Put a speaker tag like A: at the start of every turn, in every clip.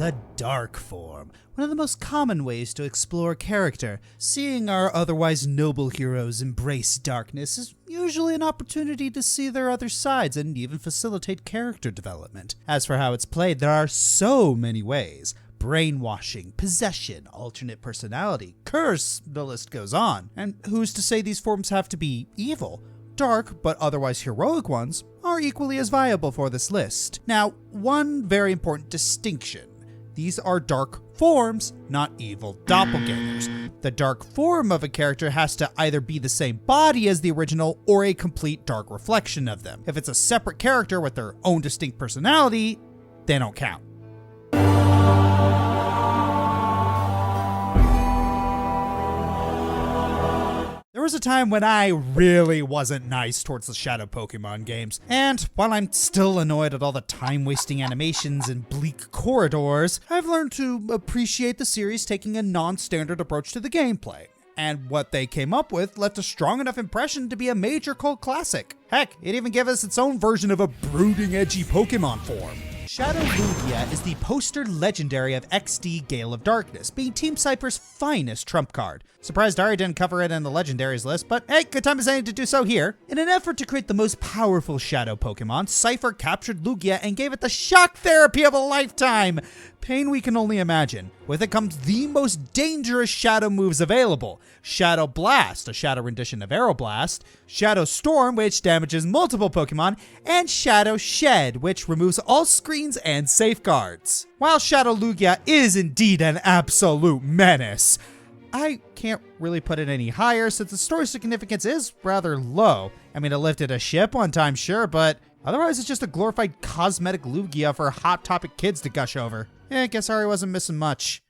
A: the dark form, one of the most common ways to explore character. Seeing our otherwise noble heroes embrace darkness is usually an opportunity to see their other sides and even facilitate character development. As for how it's played, there are so many ways. Brainwashing, possession, alternate personality, curse, the list goes on. And who's to say these forms have to be evil? Dark, but otherwise heroic ones are equally as viable for this list. Now, one very important distinction. These are dark forms, not evil doppelgangers. The dark form of a character has to either be the same body as the original or a complete dark reflection of them. If it's a separate character with their own distinct personality, they don't count. There was a time when I really wasn't nice towards the Shadow Pokemon games, and while I'm still annoyed at all the time-wasting animations and bleak corridors, I've learned to appreciate the series taking a non-standard approach to the gameplay. And what they came up with left a strong enough impression to be a major cult classic. Heck, it even gave us its own version of a brooding, edgy Pokemon form. Shadow Lugia is the poster legendary of XD Gale of Darkness, being Team Cypher's finest trump card. Surprised Ari didn't cover it in the legendaries list, but hey, good time as any to do so here. In an effort to create the most powerful Shadow Pokemon, Cypher captured Lugia and gave it the shock therapy of a lifetime. Pain we can only imagine. With it comes the most dangerous Shadow moves available. Shadow Blast, a Shadow rendition of Aeroblast, Shadow Storm, which damages multiple Pokemon, and Shadow Shed, which removes all screens and safeguards. While Shadow Lugia is indeed an absolute menace, I can't really put it any higher since the story significance is rather low. I mean, it lifted a ship one time, sure, but otherwise it's just a glorified cosmetic Lugia for Hot Topic kids to gush over. Yeah, I guess Ari wasn't missing much.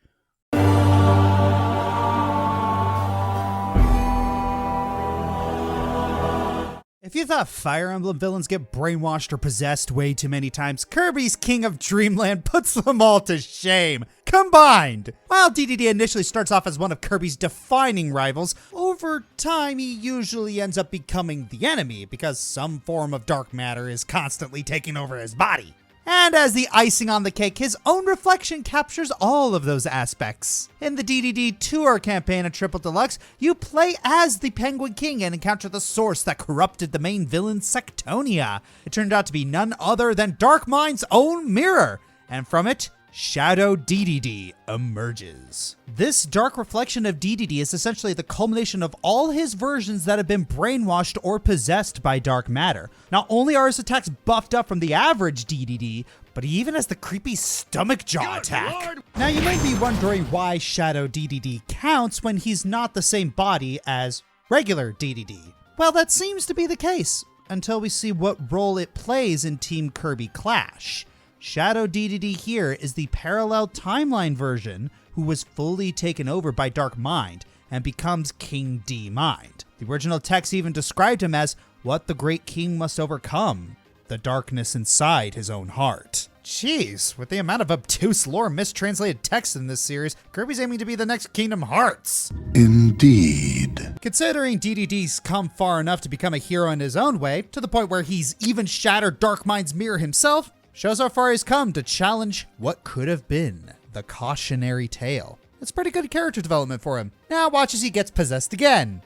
A: If you thought Fire Emblem villains get brainwashed or possessed way too many times, Kirby's King of Dreamland puts them all to shame. Combined! While DDD initially starts off as one of Kirby's defining rivals, over time he usually ends up becoming the enemy because some form of dark matter is constantly taking over his body. And as the icing on the cake, his own reflection captures all of those aspects. In the DDD Tour campaign of Triple Deluxe, you play as the Penguin King and encounter the source that corrupted the main villain Sectonia. It turned out to be none other than Darkmind's own mirror, and from it, Shadow DDD emerges. This dark reflection of DDD is essentially the culmination of all his versions that have been brainwashed or possessed by dark matter. Not only are his attacks buffed up from the average DDD, but he even has the creepy stomach jaw attack. Now you may be wondering why Shadow DDD counts when he's not the same body as regular DDD. Well, that seems to be the case, until we see what role it plays in Team Kirby Clash. Shadow DDD here is the parallel timeline version who was fully taken over by Dark Mind and becomes King D Mind. The original text even described him as what the great king must overcome, the darkness inside his own heart. Jeez, with the amount of obtuse lore mistranslated text in this series, Kirby's aiming to be the next Kingdom Hearts.
B: Indeed.
A: Considering DDD's come far enough to become a hero in his own way, to the point where he's even shattered Dark Mind's mirror himself, shows how far he's come to challenge what could have been the cautionary tale. It's pretty good character development for him. Now watch as he gets possessed again.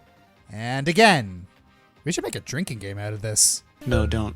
A: And again. We should make a drinking game out of this.
C: No, don't.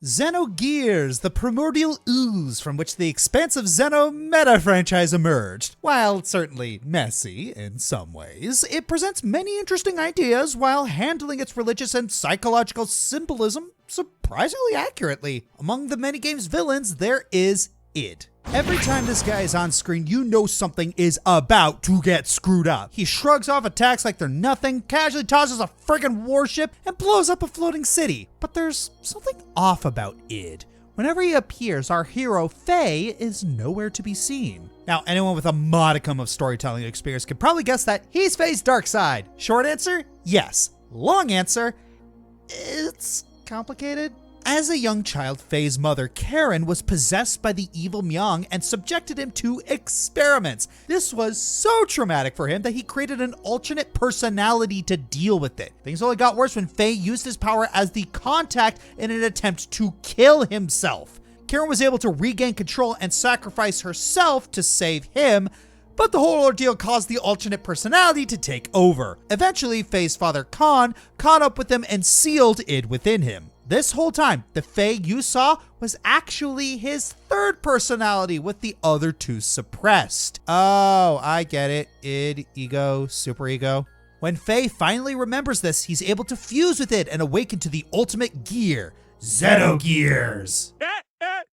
A: Zeno Gears, the primordial ooze from which the expansive Zeno meta franchise emerged. While certainly messy in some ways, it presents many interesting ideas while handling its religious and psychological symbolism surprisingly accurately. Among the many game's villains, there is id. Every time this guy is on screen, you know something is about to get screwed up. He shrugs off attacks like they're nothing, casually tosses a friggin' warship, and blows up a floating city. But there's something off about id. Whenever he appears, our hero, Faye, is nowhere to be seen. Now, anyone with a modicum of storytelling experience can probably guess that he's Faye's dark side. Short answer, yes. Long answer, it's complicated. As a young child, Faye's mother, Karen, was possessed by the evil Myung and subjected him to experiments. This was so traumatic for him that he created an alternate personality to deal with it. Things only got worse when Faye used his power as the contact in an attempt to kill himself. Karen was able to regain control and sacrifice herself to save him, but the whole ordeal caused the alternate personality to take over. Eventually, Faye's father, Khan, caught up with him and sealed it within him. This whole time, the Faye you saw was actually his third personality, with the other two suppressed. Oh, I get it. Id, ego, superego. When Faye finally remembers this, he's able to fuse with it and awaken to the ultimate gear, Zeno Gears.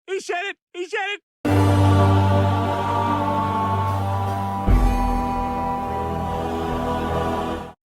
C: He said it! He said it!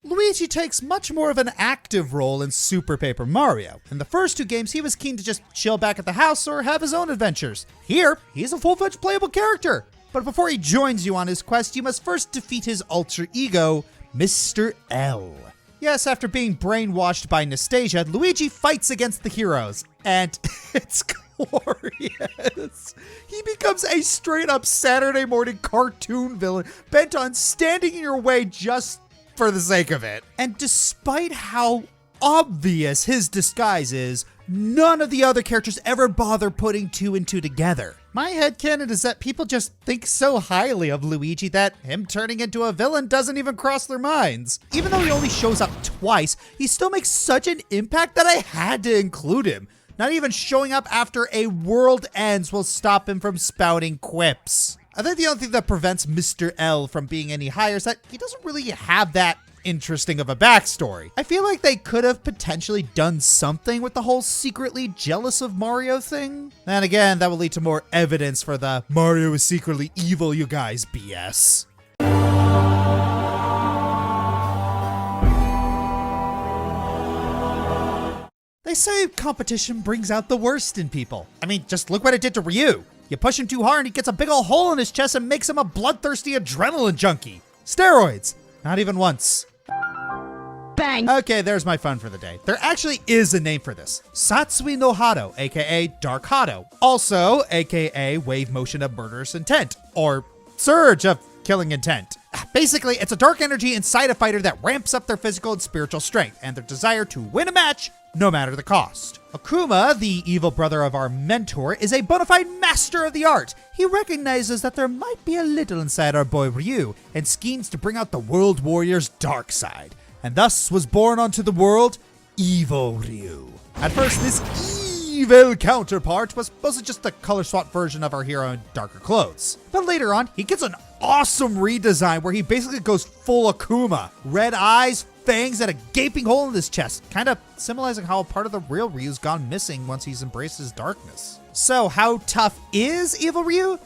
A: Luigi takes much more of an active role in Super Paper Mario. In the first two games, he was keen to just chill back at the house or have his own adventures. Here, he's a full-fledged playable character. But before he joins you on his quest, you must first defeat his alter ego, Mr. L. Yes, after being brainwashed by Nastasia, Luigi fights against the heroes, and it's glorious. He becomes a straight-up Saturday morning cartoon villain bent on standing in your way just for the sake of it. And despite how obvious his disguise is, none of the other characters ever bother putting two and two together. My headcanon is that people just think so highly of Luigi that him turning into a villain doesn't even cross their minds. Even though he only shows up twice, he still makes such an impact that I had to include him. Not even showing up after a world ends will stop him from spouting quips. I think the only thing that prevents Mr. L from being any higher is that he doesn't really have that interesting of a backstory. I feel like they could have potentially done something with the whole secretly jealous of Mario thing. And again, that will lead to more evidence for the Mario is secretly evil, you guys BS. They say competition brings out the worst in people. I mean, just look what it did to Ryu. You push him too hard and he gets a big ol' hole in his chest and makes him a bloodthirsty adrenaline junkie. Steroids. Not even once.
D: Bang!
A: Okay, there's my fun for the day. There actually is a name for this. Satsui no Hado, aka Dark Hado. Also, aka Wave Motion of Murderous Intent, or Surge of Killing Intent. Basically, it's a dark energy inside a fighter that ramps up their physical and spiritual strength and their desire to win a match no matter the cost. Akuma, the evil brother of our mentor, is a bona fide master of the art. He recognizes that there might be a little inside our boy Ryu and schemes to bring out the World Warrior's dark side, and thus was born onto the world Evil Ryu. At first, this evil counterpart was mostly just a color swap version of our hero in darker clothes. But later on, he gets an awesome redesign where he basically goes full Akuma. Red eyes, fangs, and a gaping hole in his chest, kind of symbolizing how a part of the real Ryu's gone missing once he's embraced his darkness. So how tough is Evil Ryu?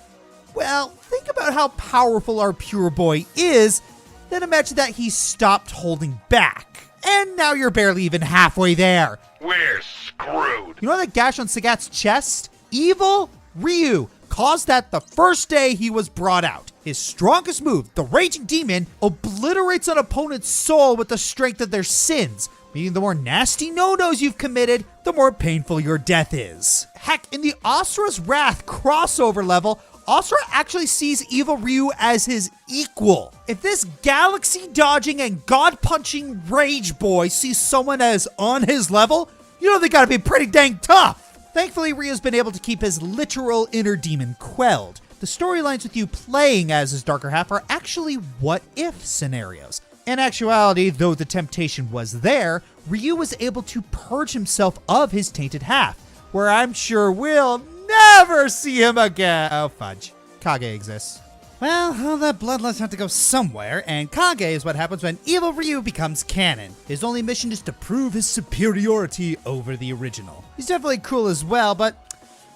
A: Well, think about how powerful our pure boy is, then imagine that he stopped holding back. And now you're barely even halfway there.
C: We're screwed.
A: You know that gash on Sagat's chest? Evil Ryu caused that the first day he was brought out. His strongest move, the Raging Demon, obliterates an opponent's soul with the strength of their sins, meaning the more nasty no-nos you've committed, the more painful your death is. Heck, in the Asura's Wrath crossover level, Asura actually sees Evil Ryu as his equal. If this galaxy-dodging and god-punching rage boy sees someone as on his level, you know they gotta be pretty dang tough. Thankfully, Ryu's been able to keep his literal inner demon quelled. The storylines with you playing as his darker half are actually what-if scenarios. In actuality, though the temptation was there, Ryu was able to purge himself of his tainted half, where I'm sure we'll never see him again. Oh, fudge. Kage exists. Well, all that bloodlust had to go somewhere, and Kage is what happens when Evil Ryu becomes canon. His only mission is to prove his superiority over the original. He's definitely cool as well, but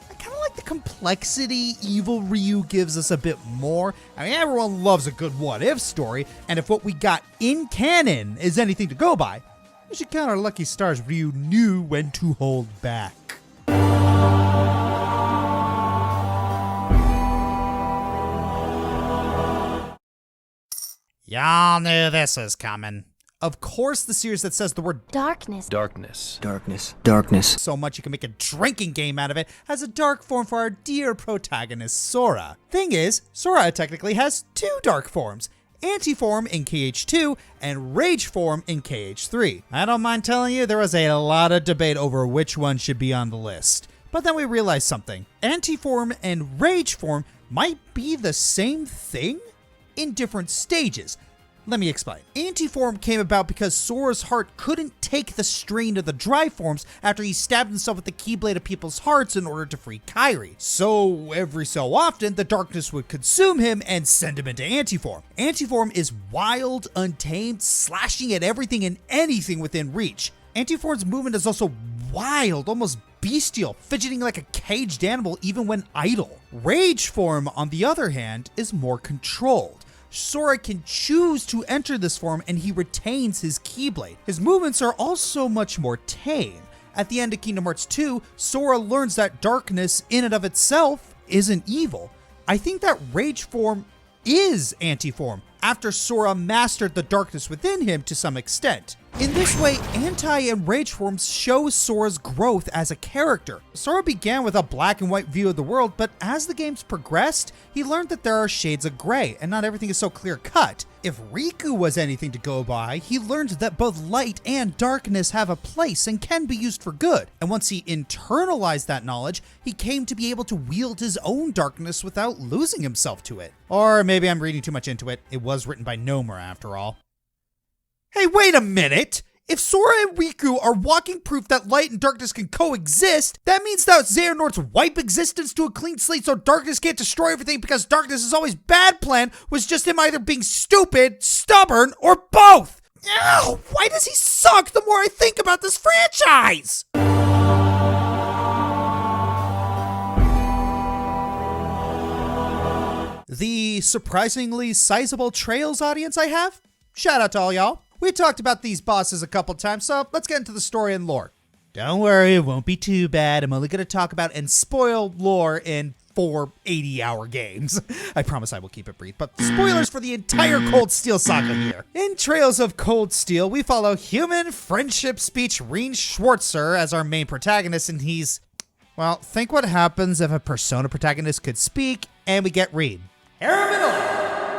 A: I kind of like the complexity Evil Ryu gives us a bit more. I mean, everyone loves a good what-if story, and if what we got in canon is anything to go by, we should count our lucky stars Ryu knew when to hold back. Y'all knew this was coming. Of course, the series that says the word
D: Darkness.
E: Darkness.
A: so much you can make a drinking game out of it has a dark form for our dear protagonist, Sora. Thing is, Sora technically has two dark forms. Anti-form in KH2 and Rage form in KH3. I don't mind telling you, there was a lot of debate over which one should be on the list. But then we realized something. Anti-form and Rage form might be the same thing in different stages. Let me explain. Anti-form came about because Sora's heart couldn't take the strain of the dry forms after he stabbed himself with the keyblade of people's hearts in order to free Kairi. So every so often, the darkness would consume him and send him into anti-form. Anti-form is wild, untamed, slashing at everything and anything within reach. Anti-form's movement is also wild, almost bestial, fidgeting like a caged animal even when idle. Rage form, on the other hand, is more controlled. Sora can choose to enter this form and he retains his Keyblade. His movements are also much more tame. At the end of Kingdom Hearts 2, Sora learns that darkness in and of itself isn't evil. I think that Rage form is anti-form after Sora mastered the darkness within him to some extent. In this way, anti and rage forms show Sora's growth as a character. Sora began with a black and white view of the world, but as the games progressed, he learned that there are shades of gray and not everything is so clear cut. If Riku was anything to go by, he learned that both light and darkness have a place and can be used for good. And once he internalized that knowledge, he came to be able to wield his own darkness without losing himself to it. Or maybe I'm reading too much into it. It was written by Nomura after all. Hey, wait a minute! If Sora and Riku are walking proof that light and darkness can coexist, that means that Xehanort's wipe existence to a clean slate so darkness can't destroy everything because darkness is always bad plan was just him either being stupid, stubborn, or both! Ow! Why does he suck the more I think about this franchise? The surprisingly sizable Trails audience I have? Shout out to all y'all. We talked about these bosses a couple times, so let's get into the story and lore. Don't worry, it won't be too bad. I'm only going to talk about and spoil lore in 4 80-hour games. I promise I will keep it brief, but spoilers for the entire Cold Steel saga here. In Trails of Cold Steel, we follow human friendship speech Rene Schwarzer as our main protagonist, and he's... well, think what happens if a Persona protagonist could speak, and we get Rene.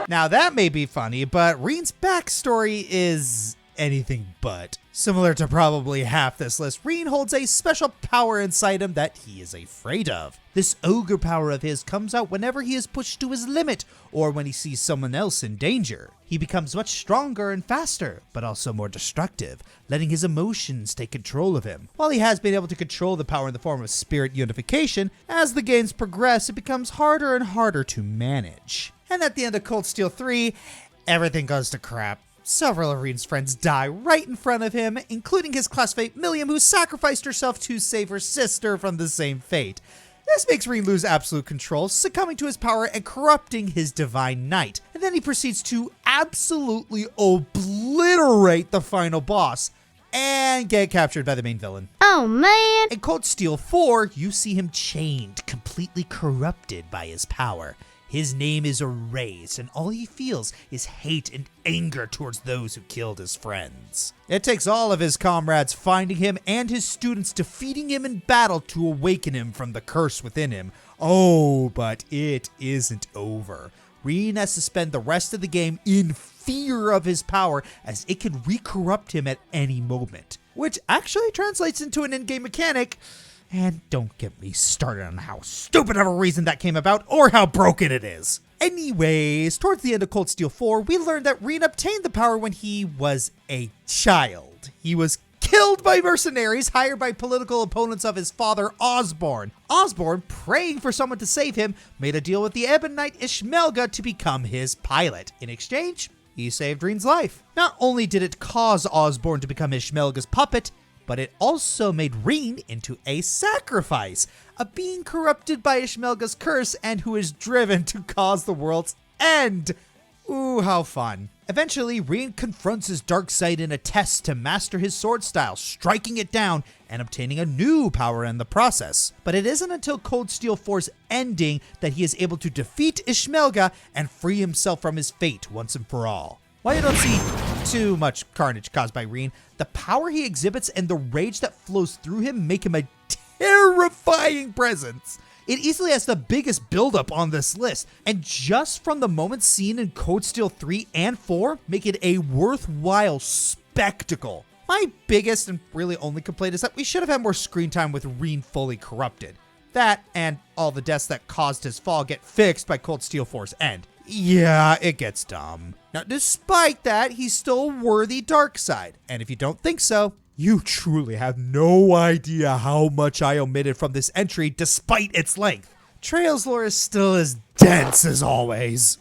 A: Now that may be funny, but Rene's backstory is anything but. Similar to probably half this list, Rene holds a special power inside him that he is afraid of. This ogre power of his comes out whenever he is pushed to his limit or when he sees someone else in danger. He becomes much stronger and faster, but also more destructive, letting his emotions take control of him. While he has been able to control the power in the form of spirit unification, as the games progress, it becomes harder and harder to manage. And at the end of Cold Steel 3, everything goes to crap. Several of Rene's friends die right in front of him, including his classmate Milliam, who sacrificed herself to save her sister from the same fate. This makes Rene lose absolute control, succumbing to his power and corrupting his divine knight. And then he proceeds to absolutely obliterate the final boss and get captured by the main villain.
D: Oh man!
A: In Cold Steel 4, you see him chained, completely corrupted by his power. His name is erased, and all he feels is hate and anger towards those who killed his friends. It takes all of his comrades finding him and his students defeating him in battle to awaken him from the curse within him. Oh, but it isn't over. Rene has to spend the rest of the game in fear of his power, as it can re-corrupt him at any moment. Which actually translates into an in-game mechanic. And don't get me started on how stupid of a reason that came about or how broken it is. Anyways, towards the end of Cold Steel 4, we learned that Rene obtained the power when he was a child. He was killed by mercenaries hired by political opponents of his father, Osborne. Osborne, praying for someone to save him, made a deal with the Ebon Knight Ishmelga to become his pilot. In exchange, he saved Rene's life. Not only did it cause Osborne to become Ishmelga's puppet, but it also made Rene into a sacrifice, a being corrupted by Ishmelga's curse and who is driven to cause the world's end. Ooh, how fun. Eventually, Rene confronts his dark side in a test to master his sword style, striking it down and obtaining a new power in the process. But it isn't until Cold Steel 4's ending that he is able to defeat Ishmelga and free himself from his fate once and for all. While you don't see too much carnage caused by Rene, the power he exhibits and the rage that flows through him make him a terrifying presence. It easily has the biggest buildup on this list, and just from the moments seen in Code Steel 3 and 4, make it a worthwhile spectacle. My biggest and really only complaint is that we should have had more screen time with Rene fully corrupted. That and all the deaths that caused his fall get fixed by Cold Steel 4's end. Yeah, it gets dumb. Now, despite that, he's still a worthy dark side, and if you don't think so, you truly have no idea how much I omitted from this entry despite its length. Trails lore is still as dense as always.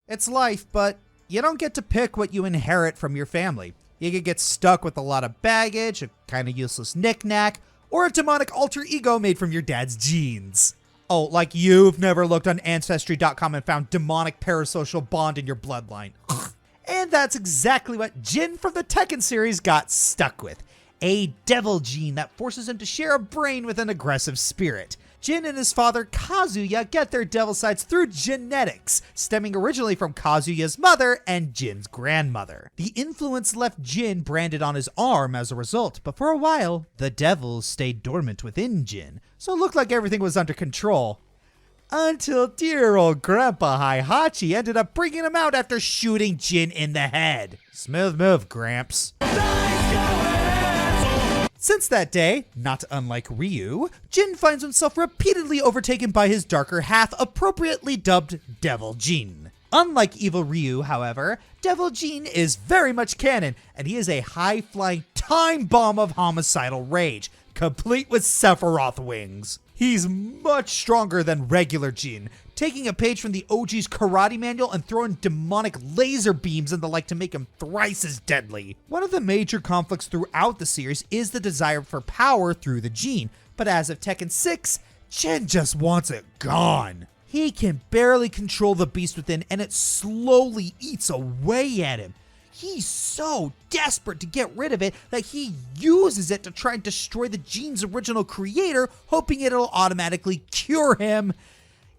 A: It's life, but you don't get to pick what you inherit from your family. You could get stuck with a lot of baggage, a kind of useless knick-knack, or a demonic alter ego made from your dad's genes. Oh, like you've never looked on Ancestry.com and found demonic parasocial bond in your bloodline. And that's exactly what Jin from the Tekken series got stuck with. A devil gene that forces him to share a brain with an aggressive spirit. Jin and his father Kazuya get their devil sides through genetics, stemming originally from Kazuya's mother and Jin's grandmother. The influence left Jin branded on his arm as a result, but for a while, the devils stayed dormant within Jin, so it looked like everything was under control. Until dear old Grandpa Heihachi ended up bringing him out after shooting Jin in the head. Smooth move, Gramps. Since that day, not unlike Ryu, Jin finds himself repeatedly overtaken by his darker half, appropriately dubbed Devil Jin. Unlike evil Ryu, however, Devil Jin is very much canon, and he is a high-flying time bomb of homicidal rage, complete with Sephiroth wings. He's much stronger than regular Jin, taking a page from the OG's karate manual and throwing demonic laser beams and the like to make him thrice as deadly. One of the major conflicts throughout the series is the desire for power through the Jin, but as of Tekken 6, Jin just wants it gone. He can barely control the beast within, and it slowly eats away at him. He's so desperate to get rid of it that he uses it to try and destroy the Jin's original creator, hoping it'll automatically cure him.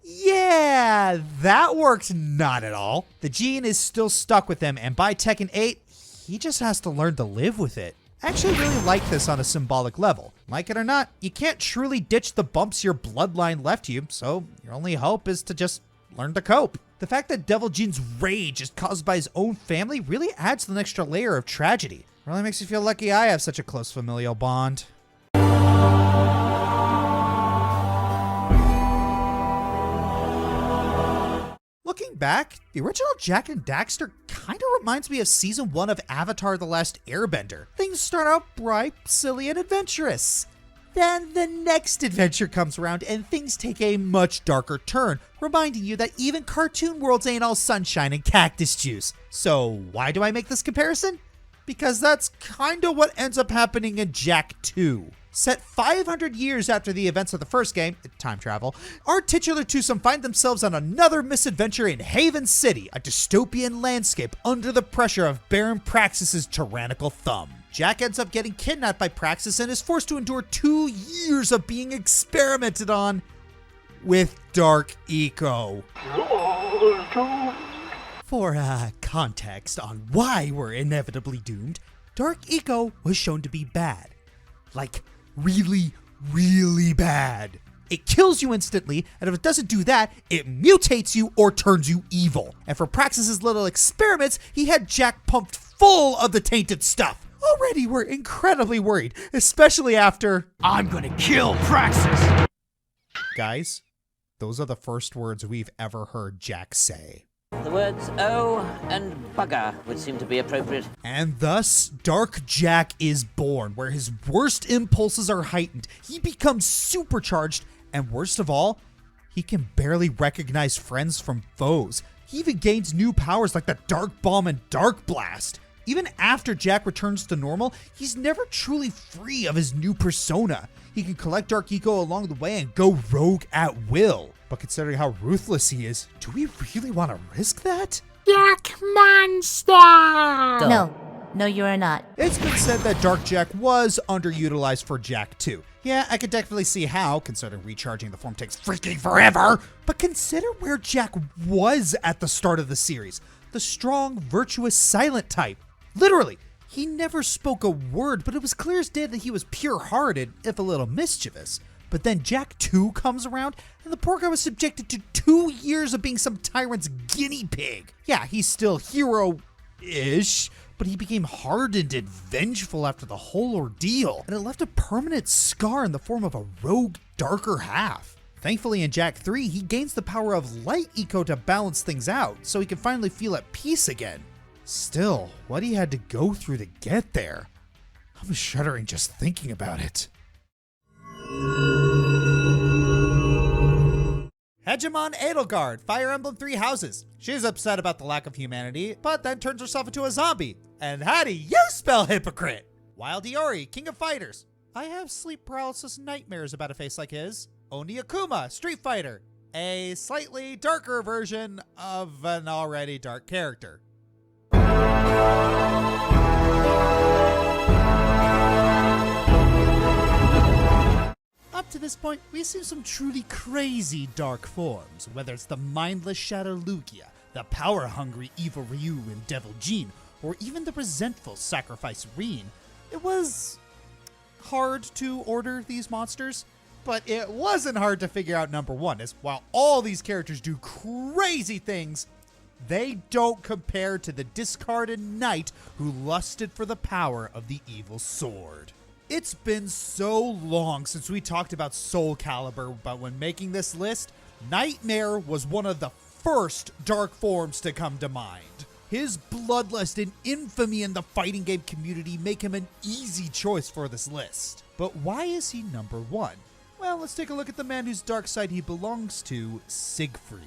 A: Yeah, that worked not at all. The Jin is still stuck with him, and by Tekken 8, he just has to learn to live with it. I actually really like this on a symbolic level. Like it or not, you can't truly ditch the bumps your bloodline left you, so your only hope is to just learn to cope. The fact that Devil Jin's rage is caused by his own family really adds an extra layer of tragedy. Really makes you feel lucky I have such a close familial bond. Looking back, the original Jak and Daxter kinda reminds me of Season 1 of Avatar: The Last Airbender. Things start out bright, silly, and adventurous. Then the next adventure comes around and things take a much darker turn, reminding you that even cartoon worlds ain't all sunshine and cactus juice. So why do I make this comparison? Because that's kinda what ends up happening in Jak 2. Set 500 years after the events of the first game, time travel, our titular twosome find themselves on another misadventure in Haven City, a dystopian landscape under the pressure of Baron Praxis's tyrannical thumb. Jak ends up getting kidnapped by Praxis and is forced to endure 2 years of being experimented on with Dark Eco. For context on why we're inevitably doomed, Dark Eco was shown to be bad. Like, really, really bad. It kills you instantly, and if it doesn't do that, it mutates you or turns you evil. And for Praxis's little experiments, he had Jak pumped full of the tainted stuff. Already we're incredibly worried, especially after
C: I'm gonna kill Praxis!
A: Guys, those are the first words we've ever heard Jak say.
F: The words "oh" and "bugger" would seem to be appropriate.
A: And thus, Dark Jak is born, where his worst impulses are heightened. He becomes supercharged, and worst of all, he can barely recognize friends from foes. He even gains new powers like the Dark Bomb and Dark Blast. Even after Jak returns to normal, he's never truly free of his new persona. He can collect Dark Eco along the way and go rogue at will. But considering how ruthless he is, do we really want to risk that?
D: Jak Monster!
G: No, you are not.
A: It's been said that Dark Jak was underutilized for Jak 2. Yeah, I could definitely see how, considering recharging the form takes freaking forever. But consider where Jack was at the start of the series. The strong, virtuous, silent type. Literally, he never spoke a word, but it was clear as day that he was pure-hearted, if a little mischievous. But then Jack 2 comes around, and the poor guy was subjected to 2 years of being some tyrant's guinea pig. Yeah, he's still hero-ish, but he became hardened and vengeful after the whole ordeal, and it left a permanent scar in the form of a rogue, darker half. Thankfully, in Jack 3, he gains the power of light eco to balance things out, so he can finally feel at peace again. Still, what he had to go through to get there. I'm shuddering just thinking about it. Hegemon Edelgard, Fire Emblem 3 Houses. She's upset about the lack of humanity, but then turns herself into a zombie. And how do you spell hypocrite? Wild Iori, King of Fighters. I have sleep paralysis nightmares about a face like his. Oni Akuma, Street Fighter. A slightly darker version of an already dark character. Up to this point, we've seen some truly crazy dark forms, whether it's the mindless Shadow Lugia, the power-hungry evil Ryu and Devil Jin, or even the resentful Sacrifice Rene. It was hard to order these monsters, but it wasn't hard to figure out number one, as while all these characters do crazy things, they don't compare to the discarded knight who lusted for the power of the evil sword. It's been so long since we talked about Soul Calibur, but when making this list, Nightmare was one of the first dark forms to come to mind. His bloodlust and infamy in the fighting game community make him an easy choice for this list. But why is he number one? Well, let's take a look at the man whose dark side he belongs to, Siegfried.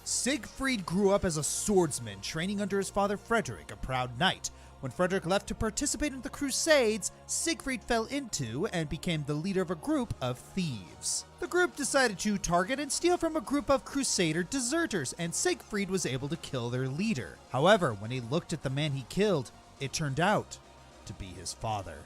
A: Siegfried grew up as a swordsman, training under his father Frederick, a proud knight. When Frederick left to participate in the Crusades, Siegfried fell into and became the leader of a group of thieves. The group decided to target and steal from a group of Crusader deserters, and Siegfried was able to kill their leader. However, when he looked at the man he killed, it turned out to be his father.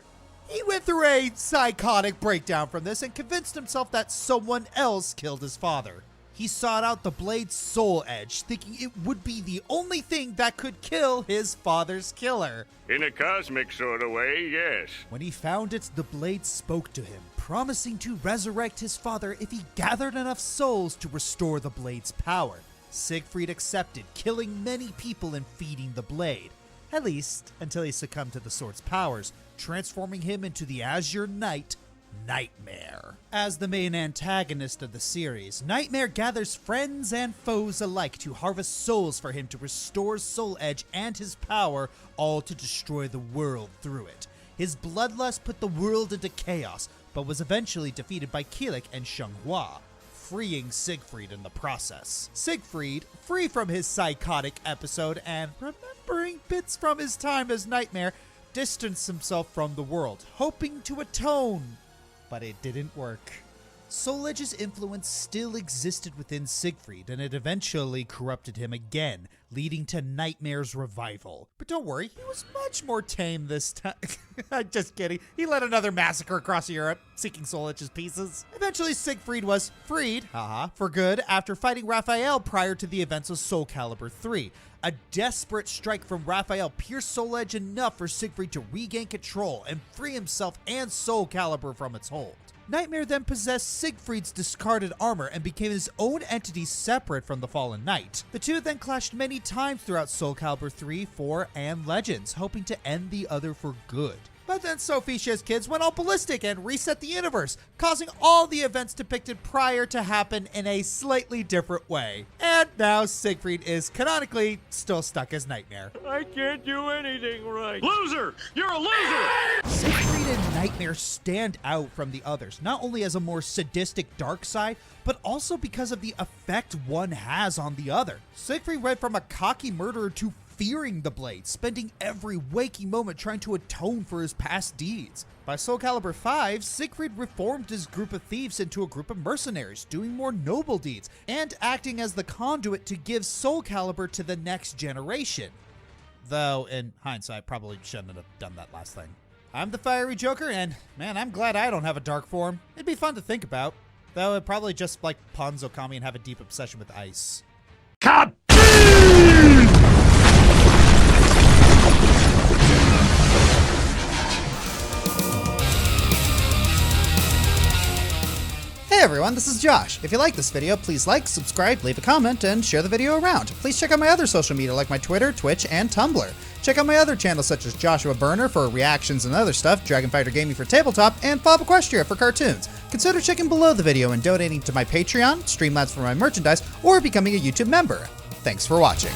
A: He went through a psychotic breakdown from this and convinced himself that someone else killed his father. He sought out the blade's soul edge, thinking it would be the only thing that could kill his father's killer.
G: In a cosmic sort of way, yes.
A: When he found it, the blade spoke to him, promising to resurrect his father if he gathered enough souls to restore the blade's power. Siegfried accepted, killing many people and feeding the blade. At least, until he succumbed to the sword's powers, transforming him into the Azure Knight, Nightmare. As the main antagonist of the series, Nightmare gathers friends and foes alike to harvest souls for him to restore Soul Edge and his power, all to destroy the world through it. His bloodlust put the world into chaos, but was eventually defeated by Kilik and Xianghua, freeing Siegfried in the process. Siegfried, free from his psychotic episode and remembering bits from his time as Nightmare, distanced himself from the world, hoping to atone. But it didn't work. Soul Edge's influence still existed within Siegfried, and it eventually corrupted him again, leading to Nightmare's revival. But don't worry, he was much more tame this time. Just kidding. He led another massacre across Europe, seeking Soul Edge's pieces. Eventually, Siegfried was freed, for good, after fighting Raphael prior to the events of Soul Calibur 3. A desperate strike from Raphael pierced Soul Edge enough for Siegfried to regain control and free himself and Soul Calibur from its hold. Nightmare then possessed Siegfried's discarded armor and became his own entity separate from the Fallen Knight. The two then clashed many times throughout Soul Calibur 3, 4, and Legends, hoping to end the other for good. But then Sophicia's kids went all ballistic and reset the universe, causing all the events depicted prior to happen in a slightly different way. And now Siegfried is canonically still stuck as Nightmare.
G: I can't do anything right.
C: Loser! You're a loser!
A: Siegfried and Nightmare stand out from the others, not only as a more sadistic dark side, but also because of the effect one has on the other. Siegfried went from a cocky murderer to fearing the blade, spending every waking moment trying to atone for his past deeds. By Soul Calibur 5, Siegfried reformed his group of thieves into a group of mercenaries, doing more noble deeds, and acting as the conduit to give Soul Calibur to the next generation. Though, in hindsight, probably shouldn't have done that last thing. I'm the fiery Joker, and man, I'm glad I don't have a dark form. It'd be fun to think about. Though it'd probably just like Ponzo Kami and have a deep obsession with ice. Hey everyone, this is Josh. If you like this video, please like, subscribe, leave a comment, and share the video around. Please check out my other social media like my Twitter, Twitch, and Tumblr. Check out my other channels such as Joshua Burner for reactions and other stuff, Dragon Fighter Gaming for tabletop, and Bob Equestria for cartoons. Consider checking below the video and donating to my Patreon, Streamlabs for my merchandise, or becoming a YouTube member. Thanks for watching.